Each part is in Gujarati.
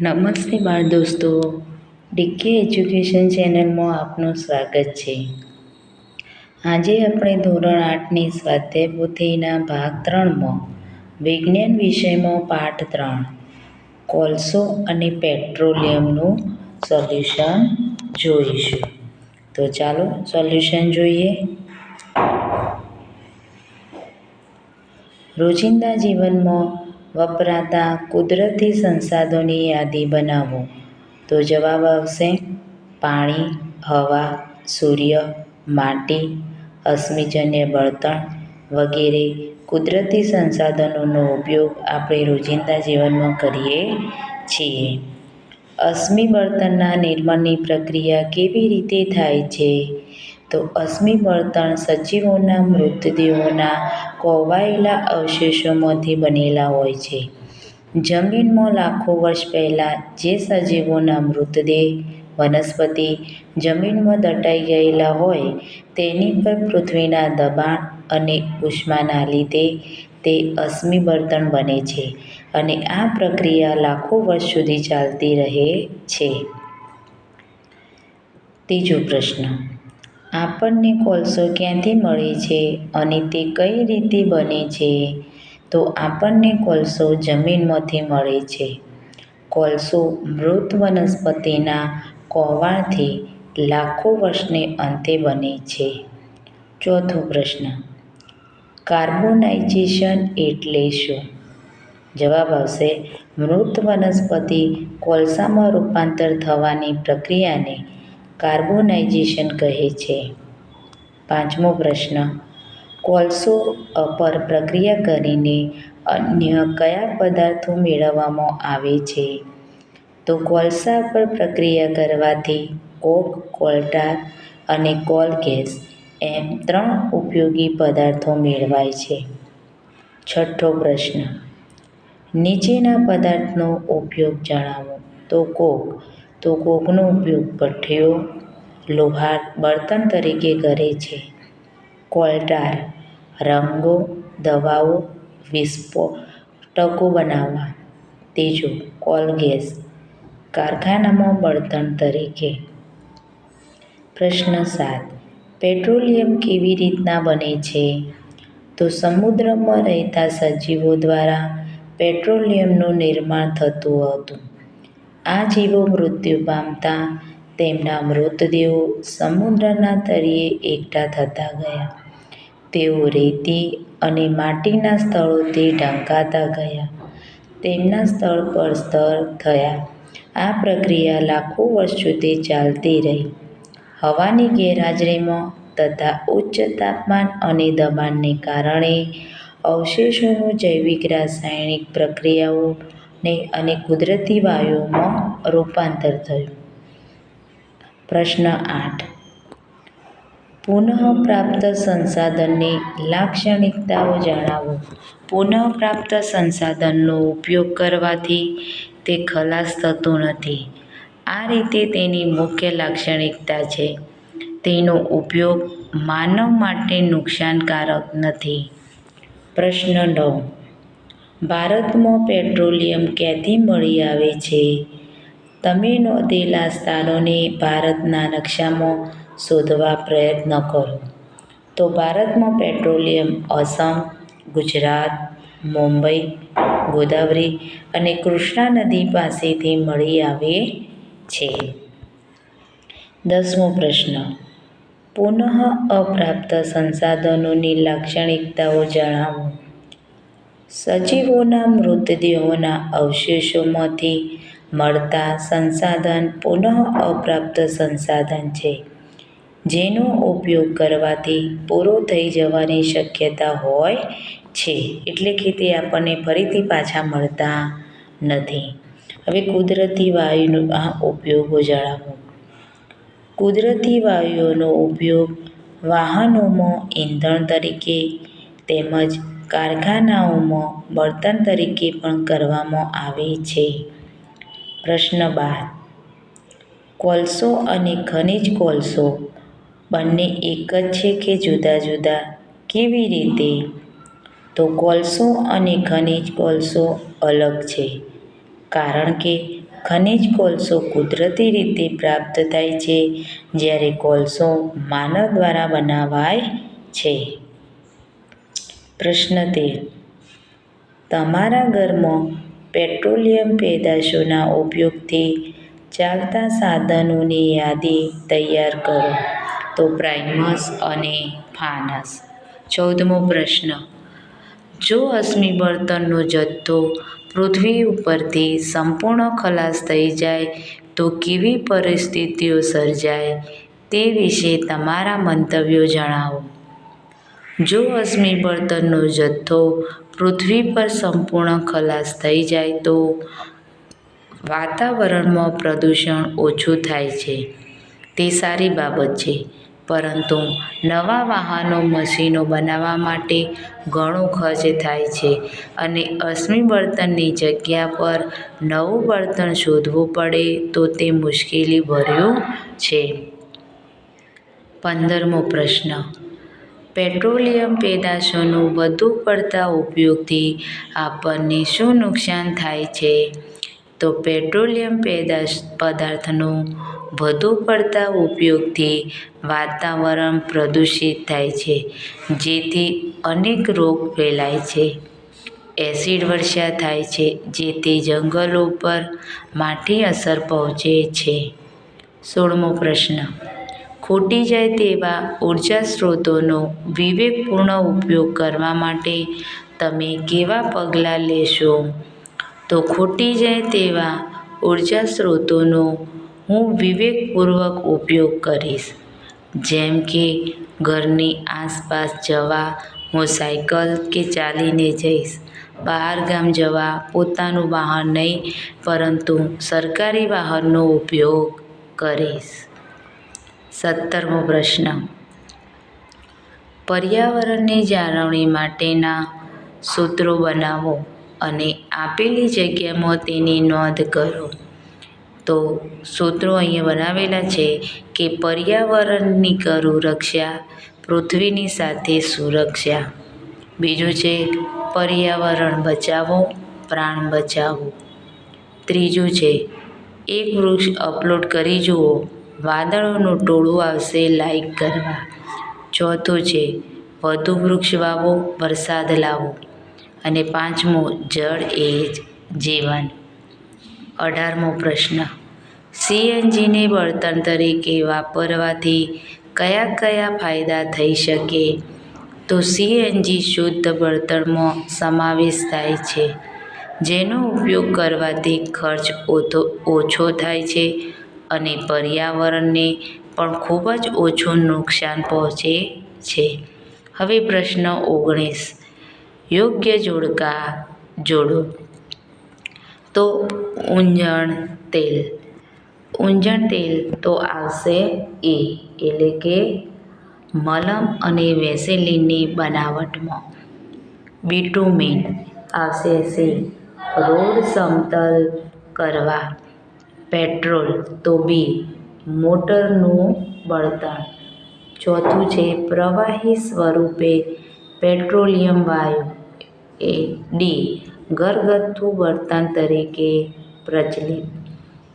નમસ્તે બાળ દોસ્તો, ડીકે એજ્યુકેશન ચેનલમાં આપનું સ્વાગત છે. આજે આપણે ધોરણ 8ની સ્વાધ્યાય પોથીના ભાગ 3માં વિજ્ઞાન વિષયમાં પાઠ 3 કોલસો અને પેટ્રોલિયમનું સોલ્યુશન જોઈશું. તો ચાલો સોલ્યુશન જોઈએ. રોજિંદા જીવનમાં વપરાતા કુદરતી સંસાધનોની યાદી બનાવો. તો જવાબ આવશે પાણી, હવા, સૂર્ય, માટી, અશ્મિજન્ય બળતણ વગેરે કુદરતી સંસાધનોનો ઉપયોગ આપણે રોજિંદા જીવનમાં કરીએ છીએ. અશ્મિ બળતણના નિર્માણની પ્રક્રિયા કેવી રીતે થાય છે? તો અશ્મિ બળતણ સજીવોના મૃતદેહોના કોહવાયેલા અવશેષોમાંથી બનેલા હોય છે. જમીનમાં લાખો વર્ષ પહેલાં જે સજીવોના મૃતદેહ વનસ્પતિ જમીનમાં દટાઈ ગયેલા હોય તેની પર પૃથ્વીના દબાણ અને ઉષ્માના લીધે તે અશ્મિ બળતણ બને છે અને આ પ્રક્રિયા લાખો વર્ષ સુધી ચાલતી રહે છે. ત્રીજો પ્રશ્ન, આપણને કોલસો ક્યાંથી મળે છે અને તે કઈ રીતે બને છે? તો આપણને કોલસો જમીનમાંથી મળે છે. કોલસો મૃત વનસ્પતિના કોહવાળથી લાખો વર્ષને અંતે બને છે. ચોથો પ્રશ્ન, કાર્બોનાઇઝેશન એટલે શું? જવાબ આવશે મૃત વનસ્પતિ કોલસામાં રૂપાંતર થવાની પ્રક્રિયાને કાર્બોનાઇઝેશન કહે છે. પાંચમો પ્રશ્ન, કોલસો પર પ્રક્રિયા કરીને અન્ય કયા પદાર્થો મેળવવામાં આવે છે? તો કોલસા પર પ્રક્રિયા કરવાથી કોક, કોલટાર અને કોલ ગેસ એમ 3 ઉપયોગી પદાર્થો મેળવાય છે. છઠ્ઠો પ્રશ્ન, નીચેના પદાર્થનો ઉપયોગ જણાવો. તો કોકનો ઉપયોગ ભઠ્ઠીઓ, લુહાર બળતણ તરીકે કરે છે. કોલટાર રંગો, દવાઓ, વિસ્ફોટકો બનાવવા. ત્રીજો કોલ ગેસ કારખાનામાં બળતણ તરીકે. પ્રશ્ન 7, પેટ્રોલિયમ કેવી રીતના બને છે? તો સમુદ્રમાં રહેતા સજીવો દ્વારા પેટ્રોલિયમનું નિર્માણ થતું હતું. આ જીવો મૃત્યુ પામતા તેમના મૃતદેહો સમુદ્રના તળિયે એકઠા થતા ગયા. તેઓ રેતી અને માટીના સ્થળોથી ઢંકાતા ગયા. તેમના સ્થળ પર સ્તર થયા. આ પ્રક્રિયા લાખો વર્ષ સુધી ચાલતી રહી. હવાની ગેરહાજરીમાં તથા ઉચ્ચ તાપમાન અને દબાણને કારણે અવશેષોનું જૈવિક રાસાયણિક પ્રક્રિયાઓને અને કુદરતી વાયુઓમાં રૂપાંતર થયું. પ્રશ્ન 8, પુનઃપ્રાપ્ત સંસાધનની લાક્ષણિકતાઓ જણાવો. પુનઃપ્રાપ્ત સંસાધનનો ઉપયોગ કરવાથી તે ખલાસ થતું નથી. આ રીતે તેની મુખ્ય લાક્ષણિકતા છે. તેનો ઉપયોગ માનવ માટે નુકસાનકારક નથી. પ્રશ્ન 9, ભારતમાં પેટ્રોલિયમ ક્યાંથી મળી આવે છે? તમે નોંધેલા સ્થાનોને ભારતના નકશામાં શોધવા પ્રયત્ન કરો. તો ભારતમાં પેટ્રોલિયમ અસમ, ગુજરાત, મુંબઈ, ગોદાવરી અને કૃષ્ણા નદી પાસેથી મળી આવે છે. 10મો પ્રશ્ન, પુનઃઅપ્રાપ્ત સંસાધનોની લાક્ષણિકતાઓ જણાવો. સજીવોના મૃતદેહોના અવશેષોમાંથી મળતા સંસાધન પુનઃઅપ્રાપ્ત સંસાધન છે. જેનો ઉપયોગ કરવાથી પૂરો થઈ જવાની શક્યતા હોય છે. એટલે કે તે આપણને ફરીથી પાછા મળતા નથી. હવે કુદરતી વાયુના ઉપયોગો જણાવો. કુદરતી વાયુઓનો ઉપયોગ વાહનોમાં ઈંધણ તરીકે તેમજ કારખાનાઓમાં બળતણ તરીકે પણ કરવામાં આવે છે. પ્રશ્ન 12, કોલસો અને ખનિજ કોલસો બંને એક જ છે કે જુદા જુદા? કેવી રીતે? તો કોલસો અને ખનિજ કોલસો અલગ છે. કારણ કે ખનિજ કોલસો કુદરતી રીતે પ્રાપ્ત થાય છે, જ્યારે કોલસો માનવ દ્વારા બનાવાય છે. પ્રશ્ન 13. તમારા ઘરમાં પેટ્રોલિયમ પેદાશોના ઉપયોગથી ચાલતા સાધનોની યાદી તૈયાર કરો. તો પ્રાઇમસ અને ફાનસ. 14મો પ્રશ્ન. જો અશ્મિ બળતણનો જથ્થો પૃથ્વી ઉપરથી સંપૂર્ણ ખલાસ થઈ જાય તો કેવી પરિસ્થિતિઓ સર્જાય તે વિશે તમારા મંતવ્યો જણાવો. જો અશ્મિ બળતણનો જથ્થો પૃથ્વી પર સંપૂર્ણ ખલાસ થઈ જાય તો વાતાવરણમાં પ્રદૂષણ ઓછું થાય છે. તે સારી બાબત છે, પરંતુ નવા વાહનો મશીનો બનાવવા માટે ઘણો ખર્ચ થાય છે અને અશ્મિ બળતણની જગ્યા પર નવું બળતણ શોધવું પડે તો તે મુશ્કેલીભર્યું છે. 15મો પ્રશ્ન. પેટ્રોલિયમ પેદાશોનું વધુ પડતા ઉપયોગથી આપણને શું નુકસાન થાય છે? તો પેટ્રોલિયમ પદાર્થનું વધુ પડતા ઉપયોગથી વાતાવરણ પ્રદૂષિત થાય છે, જેથી અનેક રોગ ફેલાય છે. એસિડ વર્ષા થાય છે, જેથી જંગલો પર માઠી અસર પહોંચે છે. 16મો પ્રશ્ન. ખૂટી જાય તેવા ઉર્જા સ્ત્રોતોનો વિવેકપૂર્ણ ઉપયોગ કરવા માટે તમે કેવા પગલાં લેશો? તો ખૂટી જાય તેવા ઉર્જા સ્ત્રોતોનો હું વિવેકપૂર્વક ઉપયોગ કરીશ. જેમ કે ઘરની આસપાસ જવા હું સાયકલ કે ચાલીને જઈશ. બહારગામ જવા પોતાનું વાહન નહીં, પરંતુ સરકારી વાહનનો ઉપયોગ કરીશ. 17મો પ્રશ્ન. પર્યાવરણની જાળવણી માટેના સૂત્રો બનાવો અને આપેલી જગ્યામાં તેની નોંધ કરો. તો સૂત્રો અહીંયા બનાવેલા છે કે પર્યાવરણની કરું રક્ષા, પૃથ્વીની સાથે સુરક્ષા. બીજું છે પર્યાવરણ બચાવો, પ્રાણ બચાવો. ત્રીજું છે એક વૃક્ષ અપલોડ કરી જુઓ, વાદળોનું ટોળું આવશે લાઈક કરવા. ચોથું છે વધુ વૃક્ષ વાવો, વરસાદ લાવો. અને 5મો, જળ એ જ જીવન. 18મો પ્રશ્ન. સીએનજીને બળતણ તરીકે વાપરવાથી કયા કયા ફાયદા થઈ શકે? તો સીએનજી શુદ્ધ બળતણમાં સમાવેશ થાય છે, જેનો ઉપયોગ કરવાથી ખર્ચ ઓછો થાય છે અને પર્યાવરણને પણ ખૂબ જ ઓછું નુકસાન પહોંચે છે. હવે પ્રશ્ન 19. યોગ્ય જોડકા જોડો. તો ઊંજણ તેલ. ઊંજણ તેલ તો આવશે એ, એટલે કે મલમ અને વેસેલીનની બનાવટમાં. બિટુમિન આવશે સી, રોડ સમતલ કરવા. પેટ્રોલ તો બી, મોટરનું બળતણ. ચોથું છે પ્રવાહી સ્વરૂપે પેટ્રોલિયમ વાયુ એ ડી, ઘરગથ્થુ બળતણ તરીકે પ્રચલિત.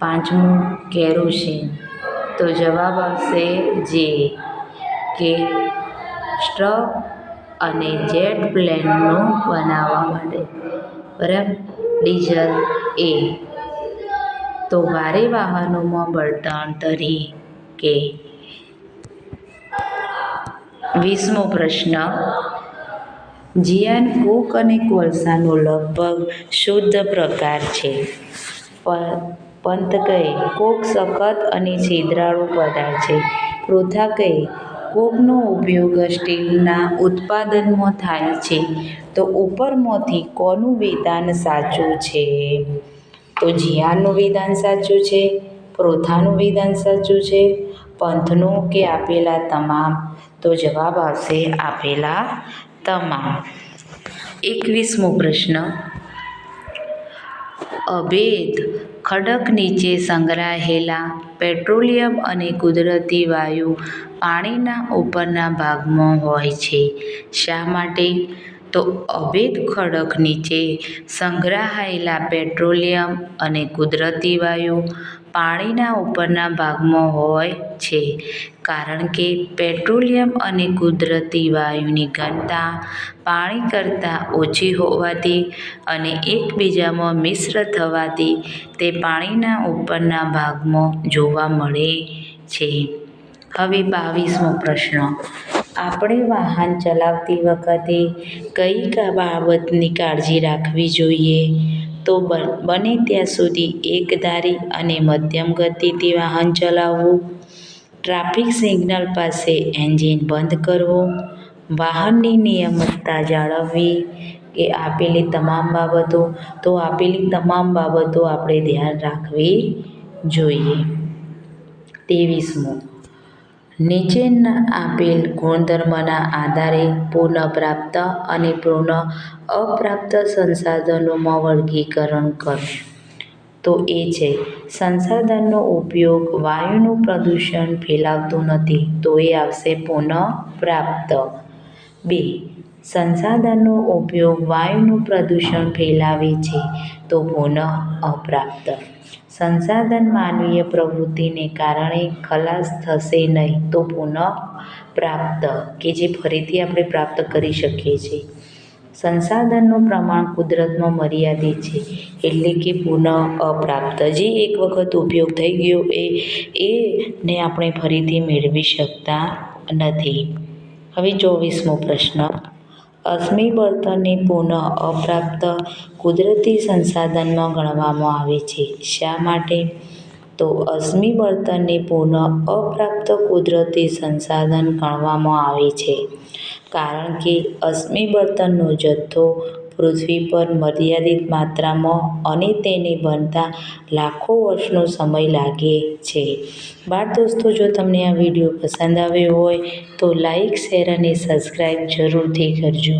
5મું કેરોસીન. તો જવાબ આવશે જે, કે ટ્રક અને જેટ પ્લેનનું બનાવવા માટે. બરાબર. ડીઝલ એ, તો ભારે વાહનોમાં બળતણ તરીકે. 20મો પ્રશ્ન. જિયાન કોક અને કોલસાનો લગભગ શુદ્ધ પ્રકાર છે. પંત કહે કોક સખત અને છિદ્રાળુ પદાર્થ છે. પૃથા કહે કોકનો ઉપયોગ સ્ટીલના ઉત્પાદનમાં થાય છે. તો ઉપરમાંથી કોનું વિધાન સાચું છે? તો જિયાનનું વિધાન સાચું છે, પૃથાનું વિધાન સાચું છે, પંથનું કે આપેલા તમામ? તો જવાબ આવશે આપેલા તમામ. 21મો પ્રશ્ન. અભેદ ખડક નીચે સંગ્રહાયેલા પેટ્રોલિયમ અને કુદરતી વાયુ પાણીના ઉપરના ભાગમાં હોય છે. શા માટે? તો અભેદ ખડક નીચે સંગ્રહાયેલા પેટ્રોલિયમ અને કુદરતી વાયુ પાણીના ઉપરના ભાગમાં હોય છે, કારણ કે પેટ્રોલિયમ અને કુદરતી વાયુની ઘનતા પાણી કરતાં ઓછી હોવાથી અને એકબીજામાં મિશ્ર થવાથી તે પાણીના ઉપરના ભાગમાં જોવા મળે છે. હવે 22મો પ્રશ્ન. આપણે વાહન ચલાવતી વખતે કઈ બાબતની કાળજી રાખવી જોઈએ? તો બને ત્યાં સુધી એકધારી અને મધ્યમ ગતિથી વાહન ચલાવવું, ટ્રાફિક સિગ્નલ પાસે એન્જિન બંધ કરવું, વાહનની નિયમિતતા જાળવવી કે આપેલી તમામ બાબતો આપણે ધ્યાન રાખવી જોઈએ. 23મો. નીચેના આપેલ ગુણધર્મના આધારે પુનઃપ્રાપ્ત અને પુનઃઅપ્રાપ્ત સંસાધનોમાં વર્ગીકરણ કરો. તો એ છે સંસાધનનો ઉપયોગ વાયુનું પ્રદૂષણ ફેલાવતું નથી, તો એ આવશે પુનઃપ્રાપ્ત. 2. સંસાધનનો ઉપયોગ વાયુનું પ્રદૂષણ ફેલાવે છે, તો પુનઃઅપ્રાપ્ત. સંસાધન માનવીય પ્રવૃત્તિને કારણે ખલાસ થશે નહીં, તો પુનઃપ્રાપ્ત કે જે ફરીથી આપણે પ્રાપ્ત કરી શકીએ છીએ. સંસાધનનું પ્રમાણ કુદરતમાં મર્યાદિત છે, એટલે કે પુનઃઅપ્રાપ્ત. જે એક વખત ઉપયોગ થઈ ગયો એને આપણે ફરીથી મેળવી શકતા નથી. હવે 24મો પ્રશ્ન. અશ્મિ બળતણને પુનઃઅપ્રાપ્ત કુદરતી સંસાધનમાં ગણવામાં આવે છે. શા માટે? તો અશ્મિ બળતણને પુનઃઅપ્રાપ્ત કુદરતી સંસાધન ગણવામાં આવે છે, કારણ કે અશ્મિ બળતણનો જથ્થો પૃથ્વી પર મર્યાદિત માત્રામાં અને તેને બનતા લાખો વર્ષનો સમય લાગે છે. બાળ દોસ્તો, જો તમને આ વિડીયો પસંદ આવ્યો હોય તો લાઈક, શેર અને સબસ્ક્રાઈબ જરૂરથી કરજો.